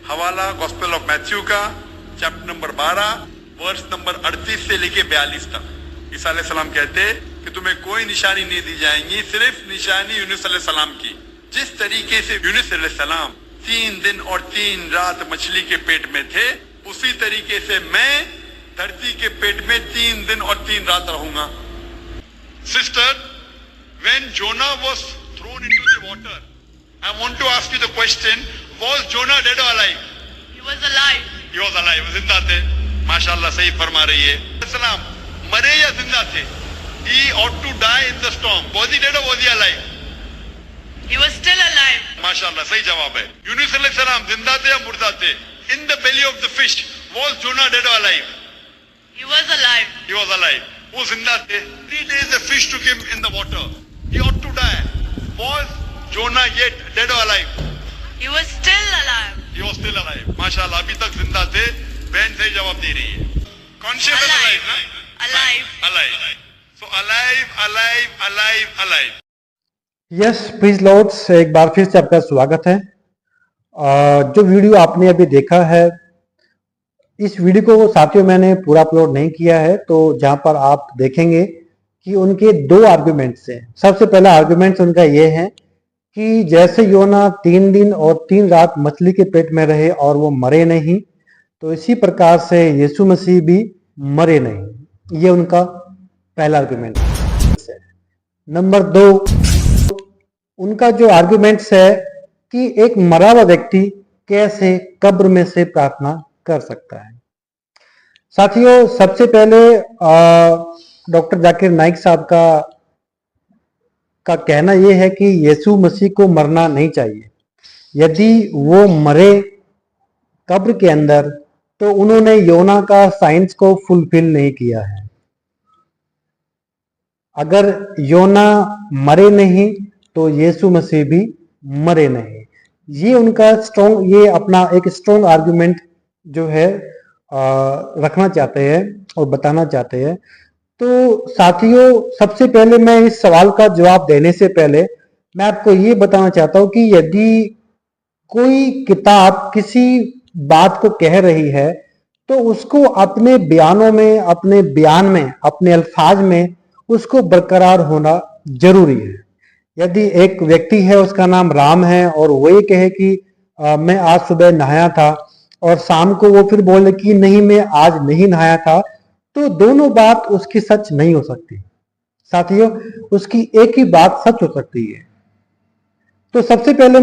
हवाला gospel of Matthew का chapter number 12 verse number 38 से लेके 42 तक। ईसा अलैहिस्सलाम कहते कि तुम्हें कोई निशानी नहीं दी जाएंगी, सिर्फ निशानी यूनुस अलैहिस्सलाम की। जिस तरीके से यूनुस अलैहिस्सलाम 3 दिन और 3 रात मछली के पेट में थे, उसी तरीके से मैं धरती के पेट में 3 दिन और 3 रात रहूंगा। Sister, when Jonah was thrown into the water, I want to ask you the question, was Jonah dead or alive? He was alive. He was alive, जिंदा थे। माशाल्लाह सही फरमा रही है। सलाम मरे या जिंदा थे? He ought to die in the storm. Was he dead or was he alive? He was still alive. माशाल्लाह सही जवाब है। यूनुस अलैहिस्सलाम जिंदा थे या मुर्दा थे? In the belly of the fish, was Jonah dead or alive? He was alive. He was alive. वो जिंदा थे। 3 days the fish took him in the water. He ought to die. Was Jonah yet dead or alive? He was still alive. He was still alive. माशाल्लाह अभी तक जिंदा थे। बहन सही जवाब दे रही है। Conscious and alive, ना? Alive. Alive. So alive. Yes please lords, एक बार फिर से आपका स्वागत है। जो वीडियो आपने अभी देखा है, इस वीडियो को साथियों मैंने पूरा अपलोड नहीं किया है, तो जहां पर आप देखेंगे कि उनके 2 आर्गुमेंट्स हैं। सबसे पहला आर्गुमेंट्स उनका ये है कि जैसे योना 3 दिन और 3 रात मछली के पेट में रहे और वो मरे नहीं, तो इसी प्रकार से यीशु मसीह भी मरे नहीं। ये उनका पहला आर्गुमेंट है। नंबर 2, उनका जो आर्गुमेंट्स है कि एक मरा हुआ व्यक्ति कैसे कब्र में से प्रार्थना कर सकता है। साथियों, सबसे पहले डॉक्टर जाकिर नाइक साहब का कहना यह है कि यीशु मसीह को मरना नहीं चाहिए। यदि वो मरे कब्र के अंदर, तो उन्होंने योना का साइंस को फुलफिल नहीं किया है। अगर योना मरे नहीं तो यीशु मसीह भी मरे नहीं। ये उनका ये अपना एक स्ट्रॉन्ग आर्गुमेंट जो है रखना चाहते हैं और बताना चाहते हैं। तो साथियों, सबसे पहले मैं इस सवाल का जवाब देने से पहले मैं आपको ये बताना चाहता हूं कि यदि कोई किताब किसी बात को कह रही है, तो उसको अपने बयानों में, अपने बयान में, अपने अल्फाज में उसको बरकरार होना जरूरी है। यदि एक व्यक्ति है, उसका नाम राम है, और वो ये कहे कि मैं आज सुबह नहाया था, और शाम को वो फिर बोले कि नहीं मैं आज नहीं नहाया था, तो दोनों बात उसकी सच नहीं हो सकती। साथियों, उसकी एक ही बात सच हो सकती है। तो सबसे पहले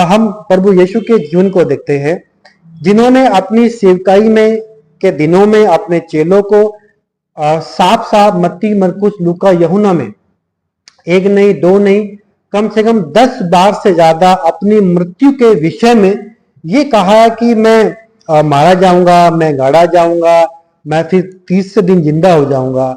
हम प्रभु यीशु के जीवन को देखते हैं, जिन्होंने अपनी सेवकाई में के दिनों में अपने चेलों को साफ मत्ती, मरकुस, लूका, यूहन्ना में 1 नहीं 2 नहीं, कम से कम 10 बार से ज्यादा अपनी मृत्यु के विषय में ये कहा कि मैं मारा जाऊंगा, मैं गाड़ा जाऊंगा, मैं फिर 30 दिन जिंदा हो जाऊंगा।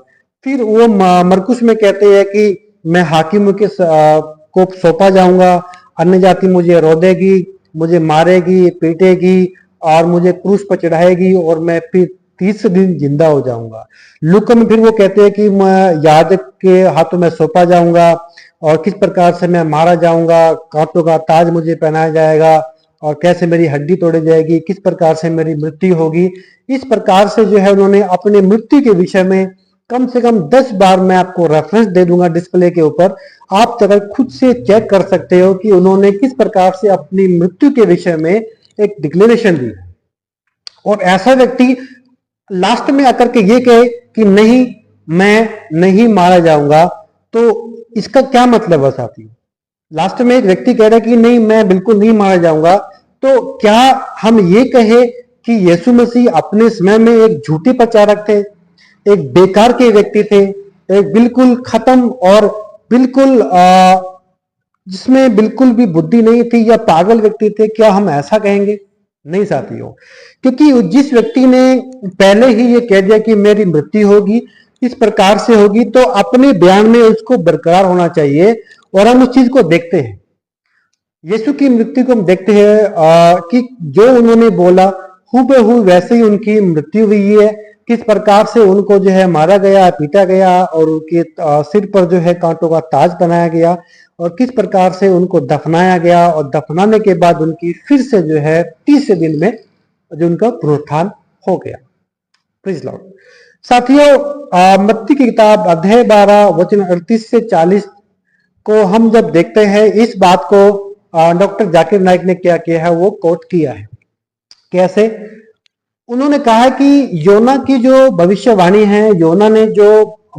फिर वो मरकुस में कहते हैं कि मैं हाकिम को सौंपा जाऊंगा, अन्य जाति मुझे रोदेगी, मुझे मारेगी, पीटेगी और मुझे क्रूस पर चढ़ाएगी, और मैं फिर 30 दिन जिंदा हो जाऊंगा। लूका में फिर वो कहते हैं कि मैं याजक के हाथों में सौंपा जाऊंगा, और किस प्रकार से मैं मारा जाऊंगा, कांटों का ताज मुझे पहनाया जाएगा, और कैसे मेरी हड्डी तोड़ी जाएगी, किस प्रकार से मेरी मृत्यु होगी। इस प्रकार से जो है उन्होंने अपने मृत्यु के विषय में कम से कम 10 बार, मैं आपको रेफरेंस दे दूंगा डिस्प्ले के ऊपर, आप अगर खुद से चेक कर सकते हो कि उन्होंने किस प्रकार से अपनी मृत्यु के विषय में एक डिक्लेरेशन दी। और ऐसा व्यक्ति लास्ट में आकर के ये कहे कि नहीं मैं नहीं मारा जाऊंगा, तो इसका क्या मतलब है साथियों? लास्ट में एक व्यक्ति कह रहा है कि नहीं मैं बिल्कुल नहीं मारा जाऊंगा, तो क्या हम ये कहे कि यीशु मसीह अपने समय में एक झूठे प्रचारक थे, एक बेकार के व्यक्ति थे, एक बिल्कुल खत्म और बिल्कुल जिसमें बिल्कुल भी बुद्धि नहीं थी, या पागल व्यक्ति थे? क्या हम ऐसा कहेंगे? नहीं साथियों, क्योंकि जिस व्यक्ति ने पहले ही ये कह दिया कि मेरी मृत्यु होगी, इस प्रकार से होगी, तो अपने बयान में उसको बरकरार होना चाहिए। और हम उस चीज को देखते हैं, यीशु की मृत्यु को हम देखते हैं कि जो उन्होंने बोला हूबहू वैसे ही उनकी मृत्यु हुई है। किस प्रकार से उनको जो है मारा गया, पीटा गया, और उनके सिर पर जो है कांटों का ताज पहनाया गया, और किस प्रकार से उनको दफनाया गया और दफनाने के बाद उनकी फिर से जो है तीसरे दिन में जो उनका पुनरुत्थान हो गया। Praise Lord. साथियों, मत्ती की किताब अध्याय 12 वचन 38 से 40 को हम जब देखते हैं, इस बात को डॉक्टर जाकिर नाइक ने क्या किया है, वो कोट किया है। कैसे? उन्होंने कहा कि योना की जो भविष्यवाणी है, योना ने जो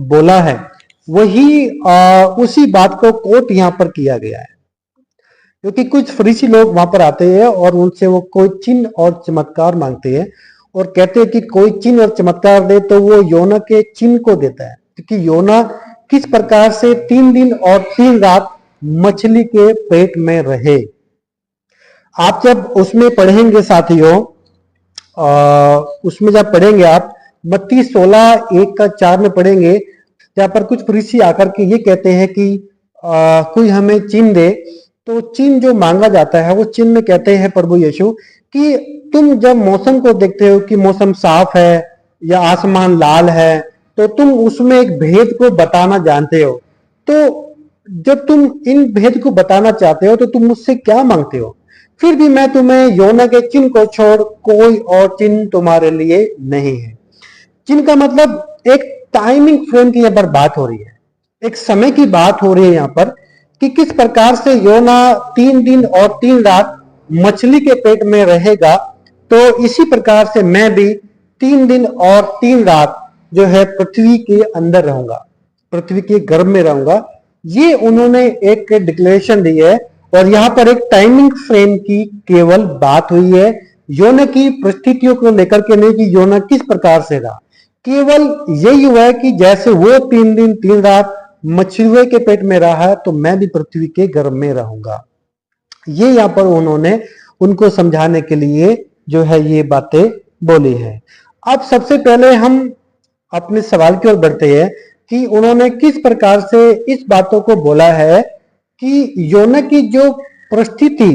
बोला है, वही उसी बात को कोट यहाँ पर किया गया है। क्योंकि कुछ फरीसी लोग वहां पर आते हैं और उनसे वो कोई चिन्ह और चमत्कार मांगते हैं और कहते हैं कि कोई चिन्ह और चमत्कार दे, तो वो योना के चिन्ह को देता है। क्योंकि योना किस प्रकार से 3 दिन और 3 रात मछली के पेट में रहे। आप जब उसमें पढ़ेंगे साथियों, उसमें जब पढ़ेंगे आप मत्ती 16:1-4 में पढ़ेंगे, जहां पर कुछ फरीसी आकर के ये कहते हैं कि कोई हमें चिन्ह दे। तो चिन्ह जो मांगा जाता है, वो चिन्ह में कहते हैं प्रभु यीशु कि तुम जब मौसम को देखते हो कि मौसम साफ है या आसमान लाल है, तो तुम उसमें एक भेद को बताना जानते हो। तो जब तुम इन भेद को बताना चाहते हो तो तुम मुझसे क्या मांगते हो? फिर भी मैं तुम्हें योना के चिन्ह को छोड़ कोई और चिन्ह तुम्हारे लिए नहीं है। चिन्ह का मतलब एक टाइमिंग फ्रेम की यहाँ पर बात हो रही है, एक समय की बात हो रही है यहाँ पर कि किस प्रकार से योना 3 दिन और 3 रात मछली के पेट में रहेगा, तो इसी प्रकार से मैं भी 3 दिन और 3 रात जो है पृथ्वी के अंदर रहूंगा, पृथ्वी के गर्भ में रहूंगा। ये उन्होंने एक डिक्लेरेशन दी है और यहाँ पर एक टाइमिंग फ्रेम की केवल बात हुई है, योना की परिस्थितियों को लेकर के नहीं कि योना किस प्रकार से रहा। केवल यही हुआ है कि जैसे वो 3 दिन 3 रात मछुए के पेट में रहा है, तो मैं भी पृथ्वी के गर्भ में रहूंगा। ये यहाँ पर उन्होंने उनको समझाने के लिए जो है ये बातें बोली है। अब सबसे पहले हम अपने सवाल की ओर बढ़ते हैं कि उन्होंने किस प्रकार से इस बातों को बोला है कि योना की जो परिस्थिति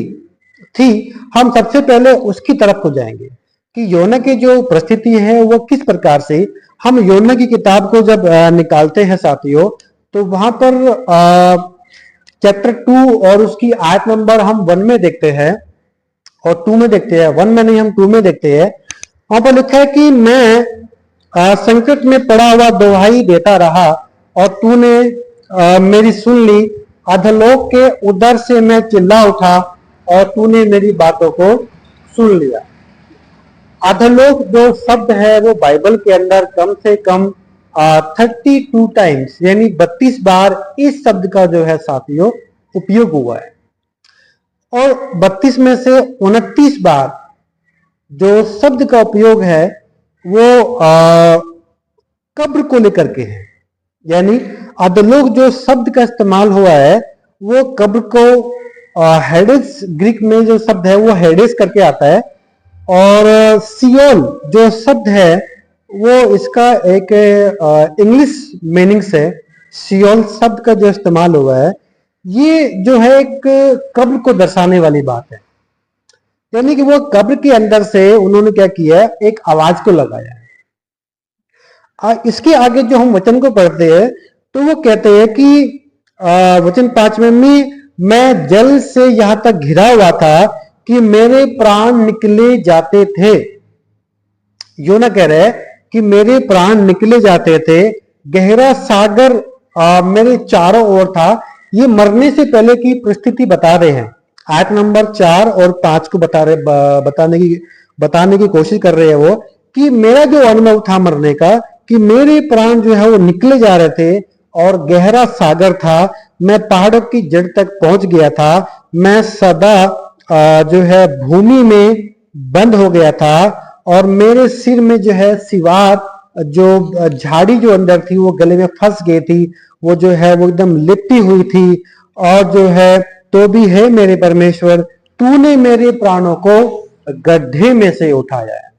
थी, हम सबसे पहले उसकी तरफ को जाएंगे कि योना की जो परिस्थिति है वो किस प्रकार से। हम योना की किताब को जब निकालते हैं साथियों, तो वहां पर चैप्टर 2 और उसकी आयत नंबर हम 1 में देखते हैं और 2 में देखते हैं। 1 में नहीं, हम 2 में देखते हैं। वहां पर लिखा है कि मैं संकट में पड़ा हुआ दुहाई देता रहा और तूने मेरी सुन ली। अधोलोक के उदर से मैं चिल्ला उठा और तूने मेरी बातों को सुन लिया। अधोलोक जो शब्द है वो बाइबल के अंदर कम से कम 32 टाइम्स यानी 32 बार इस शब्द का जो है साथियों उपयोग हुआ है और 32 में से 29 बार जो शब्द का उपयोग है वो कब्र को लेकर के है। यानी अधोलोक जो शब्द का इस्तेमाल हुआ है वो कब्र को हेडेस, ग्रीक में जो शब्द है वो हेडेस करके आता है और सियोल जो शब्द है वो इसका एक इंग्लिश मीनिंग्स है। सियोल शब्द का जो इस्तेमाल हुआ है ये जो है एक कब्र को दर्शाने वाली बात है। यानी कि वो कब्र के अंदर से उन्होंने क्या किया है, एक आवाज को लगाया है। इसके आगे जो हम वचन को पढ़ते हैं तो वो कहते हैं कि वचन 5 में मैं जल से यहां तक घिरा हुआ था कि मेरे प्राण निकले जाते थे। योना कह रहे हैं कि मेरे प्राण निकले जाते थे, गहरा सागर मेरे चारों ओर था। ये मरने से पहले की परिस्थिति बता रहे हैं। आयत नंबर 4 और 5 को बताने की कोशिश कर रहे हैं वो कि मेरा जो अनुभव था मरने का कि मेरे प्राण जो है वो निकले जा रहे थे और गहरा सागर था। मैं पहाड़ों की जड़ तक पहुंच गया था। मैं सदा जो है भूमि में बंद हो गया था और मेरे सिर में जो है सिवार, जो झाड़ी जो अंदर थी वो गले में फंस गई थी, वो जो है वो एकदम लिपटी हुई थी। और जो है तो भी है मेरे परमेश्वर, तूने मेरे प्राणों को गड्ढे में से उठाया है।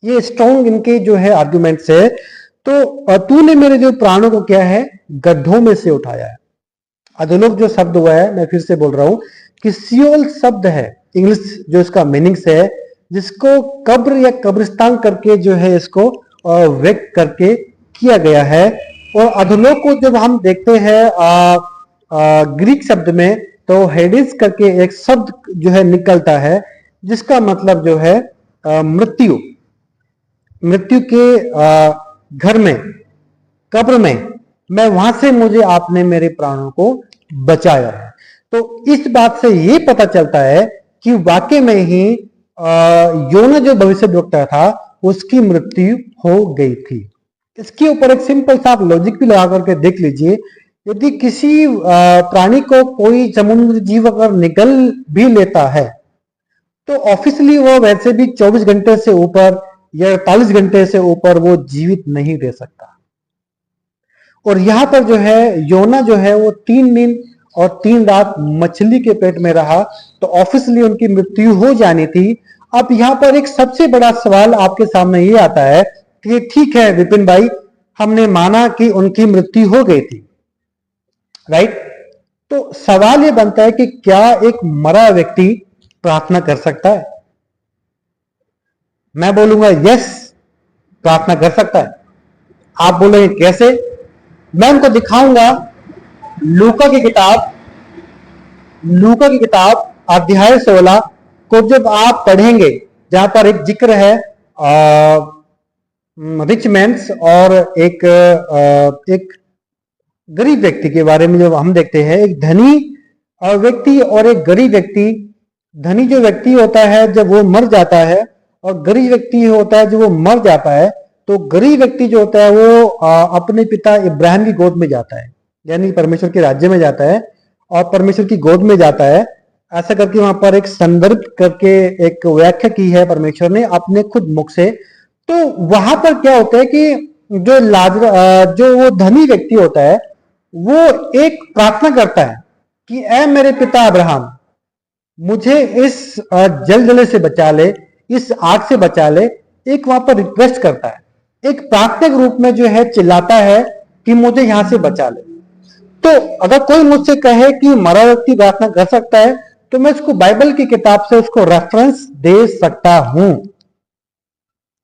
ये स्ट्रॉन्ग इनके जो है आर्गुमेंट्स है। तो तूने मेरे जो प्राणों को क्या है, गड्ढों में से उठाया है। अधोलोक जो शब्द हुआ है, मैं फिर से बोल रहा हूं कि सियोल शब्द है, इंग्लिश जो इसका मीनिंग्स है, जिसको कब्र या कब्रिस्तान करके जो है इसको व्यक्त करके किया गया है। और अधोलोक को जब हम देखते हैं ग्रीक शब्द में तो हेडिस करके एक शब्द जो है निकलता है, जिसका मतलब जो है मृत्यु। मृत्यु के घर में, कब्र में, मैं वहां से मुझे आपने मेरे प्राणों को बचाया है। तो इस बात से ये पता चलता है कि वाकई में ही योना जो भविष्यवक्ता था उसकी मृत्यु हो गई थी। इसके ऊपर एक सिंपल सा आप लॉजिक भी लगा करके देख लीजिए। यदि किसी प्राणी को कोई समुद्र जीव अगर निगल भी लेता है तो ऑफिशियली वो वैसे भी 24 घंटे से ऊपर या 48 घंटे से ऊपर वो जीवित नहीं रह सकता। और यहां पर जो है योना जो है वो 3 दिन और 3 रात मछली के पेट में रहा, तो ऑफिशियली उनकी मृत्यु हो जानी थी। अब यहां पर एक सबसे बड़ा सवाल आपके सामने ये आता है कि ठीक है विपिन भाई, हमने माना कि उनकी मृत्यु हो गई थी, राइट? तो सवाल ये बनता है कि क्या एक मरा व्यक्ति प्रार्थना कर सकता है? मैं बोलूंगा यस, प्रार्थना कर सकता है। आप बोलेंगे कैसे? मैं उनको दिखाऊंगा लूका की किताब अध्याय 16 को जब आप पढ़ेंगे, जहां पर एक जिक्र है रिच मैन्स और एक गरीब व्यक्ति के बारे में। जब हम देखते हैं एक धनी व्यक्ति और एक गरीब व्यक्ति, धनी जो व्यक्ति होता है जब वो मर जाता है और गरीब व्यक्ति होता है जब वो मर जाता है, तो गरीब व्यक्ति जो होता है वो अपने पिता इब्राहिम की गोद में जाता है, यानी परमेश्वर के राज्य में जाता है और परमेश्वर की गोद में जाता है। ऐसा करके वहां पर एक संदर्भ करके एक व्याख्या की है परमेश्वर ने अपने खुद मुख से। तो वहां पर क्या होता है कि जो वो धनी व्यक्ति होता है वो एक प्रार्थना करता है कि ऐ मेरे पिता अब्राहम, मुझे इस जलजले से बचा ले, इस आग से बचा ले। एक वहां पर रिक्वेस्ट करता है, एक प्रार्थना के रूप में जो है चिल्लाता है कि मुझे यहां से बचा ले। तो अगर कोई मुझसे कहे कि मरा व्यक्ति प्रार्थना कर सकता है, तो मैं उसको बाइबल की किताब से उसको रेफरेंस दे सकता हूं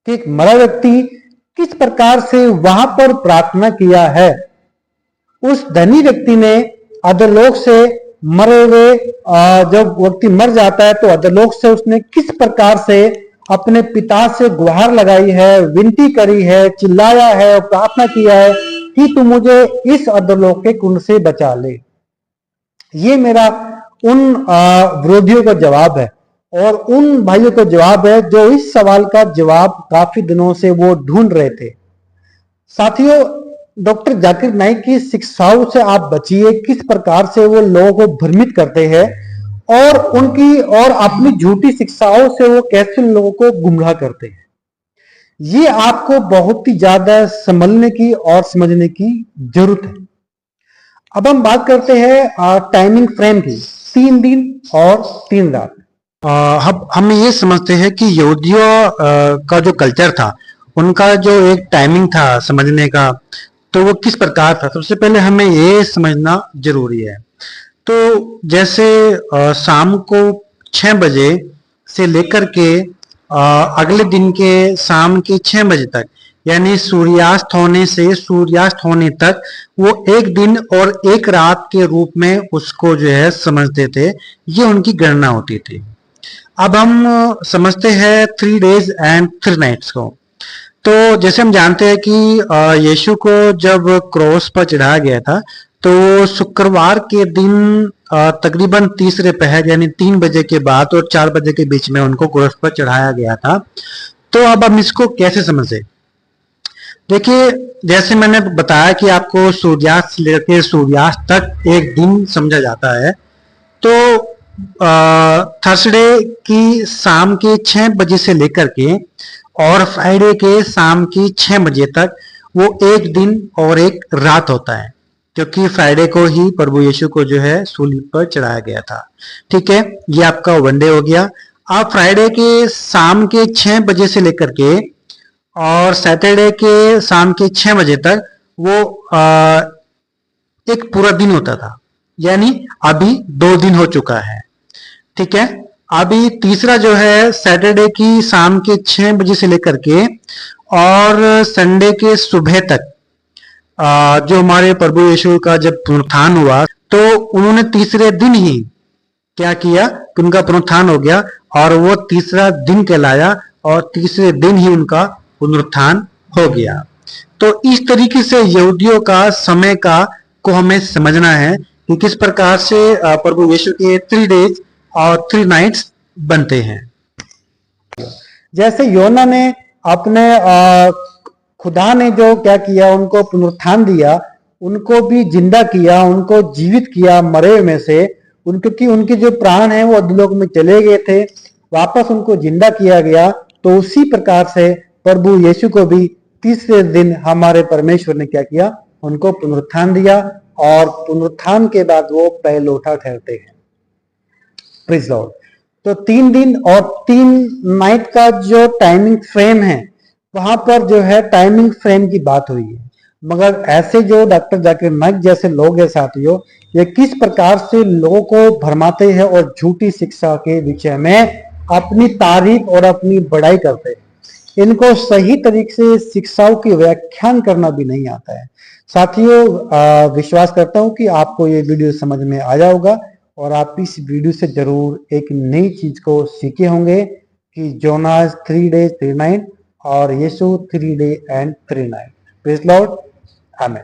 कि एक मरा व्यक्ति किस प्रकार से वहां पर प्रार्थना किया है। उस धनी व्यक्ति ने अधोलोक से मरे हुए, जब व्यक्ति मर जाता है तो अधोलोक से उसने किस प्रकार से अपने पिता से गुहार लगाई है, विनती करी है, चिल्लाया है और प्रार्थना किया है कि तू मुझे इस अधोलोक के कुंड से बचा ले। ये मेरा उन विरोधियों का जवाब है और उन भाइयों का जवाब है जो इस सवाल का जवाब काफी दिनों से वो ढूंढ रहे थे। साथियों, डॉक्टर जाकिर नाइक की शिक्षाओं से आप बचिए, किस प्रकार से वो लोगों को भ्रमित करते हैं और उनकी और अपनी झूठी शिक्षाओं से वो कैसे लोगों को गुमराह करते हैं। ये आपको बहुत ही ज्यादा समझने की और समझने की जरूरत है। अब हम बात करते हैं टाइमिंग फ्रेम की, 3 दिन और 3 रात। हम ये समझते हैं कि यहूदियों का जो कल्चर था, उनका जो एक टाइमिंग था समझने का, तो वो किस प्रकार था। सबसे पहले हमें ये समझना जरूरी है। तो जैसे शाम को 6 बजे से लेकर के अगले दिन के शाम के 6 बजे तक, यानी सूर्यास्त होने से सूर्यास्त होने तक, वो एक दिन और एक रात के रूप में उसको जो है समझते थे। ये उनकी गणना होती थी। अब हम समझते हैं 3 days and 3 nights को। तो जैसे हम जानते हैं कि यीशु को जब क्रॉस पर चढ़ाया गया था, तो शुक्रवार के दिन तकरीबन तीसरे पहर यानी 3 बजे के बाद और 4 बजे के बीच में उनको क्रॉस पर चढ़ाया गया था। तो अब हम इसको कैसे समझे? देखिए, जैसे मैंने बताया कि आपको सूर्यास्त से लेकर सूर्यास्त तक एक दिन समझा जाता है। तो थर्सडे की शाम के 6 बजे से लेकर के और फ्राइडे के शाम की 6 बजे तक वो एक दिन और एक रात होता है, क्योंकि फ्राइडे को ही प्रभु यीशु को जो है सूली पर चढ़ाया गया था। ठीक है, ये आपका वनडे हो गया। अब फ्राइडे के शाम के 6 बजे से लेकर के और सैटरडे के शाम के 6 बजे तक वो एक पूरा दिन होता था, यानी अभी 2 दिन हो चुका है। ठीक है, अभी तीसरा जो है सैटरडे की शाम के 6 बजे से लेकर के और संडे के सुबह तक, जो हमारे प्रभु यीशु का जब पुनरुत्थान हुआ तो उन्होंने तीसरे दिन ही क्या किया कि उनका पुनरुत्थान हो गया और वो तीसरा दिन कहलाया और तीसरे दिन ही उनका पुनरुत्थान हो गया। तो इस तरीके से यहूदियों का समय का को हमें समझना है कि किस प्रकार से प्रभु यीशु के 3 डेज और 3 नाइट्स बनते हैं। जैसे योना ने अपने खुदा ने जो क्या किया, उनको पुनरुत्थान दिया, उनको भी जिंदा किया, उनको जीवित किया मरे में से, क्योंकि उनके जो प्राण हैं वो अधोलोक में चले गए थे, वापस उनको जिंदा किया गया। तो उसी प्रकार से प्रभु यीशु को भी तीसरे दिन हमारे परमेश्वर ने क्या किया, उनको पुनरुत्थान दिया और पुनरुत्थान के बाद वो पहलौठा ठहरते हैं। Praise Lord. तो 3 दिन और 3 नाइट का जो टाइमिंग फ्रेम है, वहां पर जो है टाइमिंग फ्रेम की बात हुई है। मगर ऐसे जो डॉक्टर जाकिर नाइक जैसे लोग हैं साथियों, ये किस प्रकार से लोगों को भरमाते हैं और झूठी शिक्षा के विषय में अपनी तारीफ और अपनी बड़ाई करते हैं। इनको सही तरीके से शिक्षाओं की व्याख्यान करना भी नहीं आता है। साथियों, विश्वास करता हूं कि आपको ये वीडियो समझ में आया होगा और आप इस वीडियो से जरूर एक नई चीज को सीखे होंगे कि जोना 3 डेज 3 नाइट और यीशु 3 day and 3 night. Praise Lord. आमीन।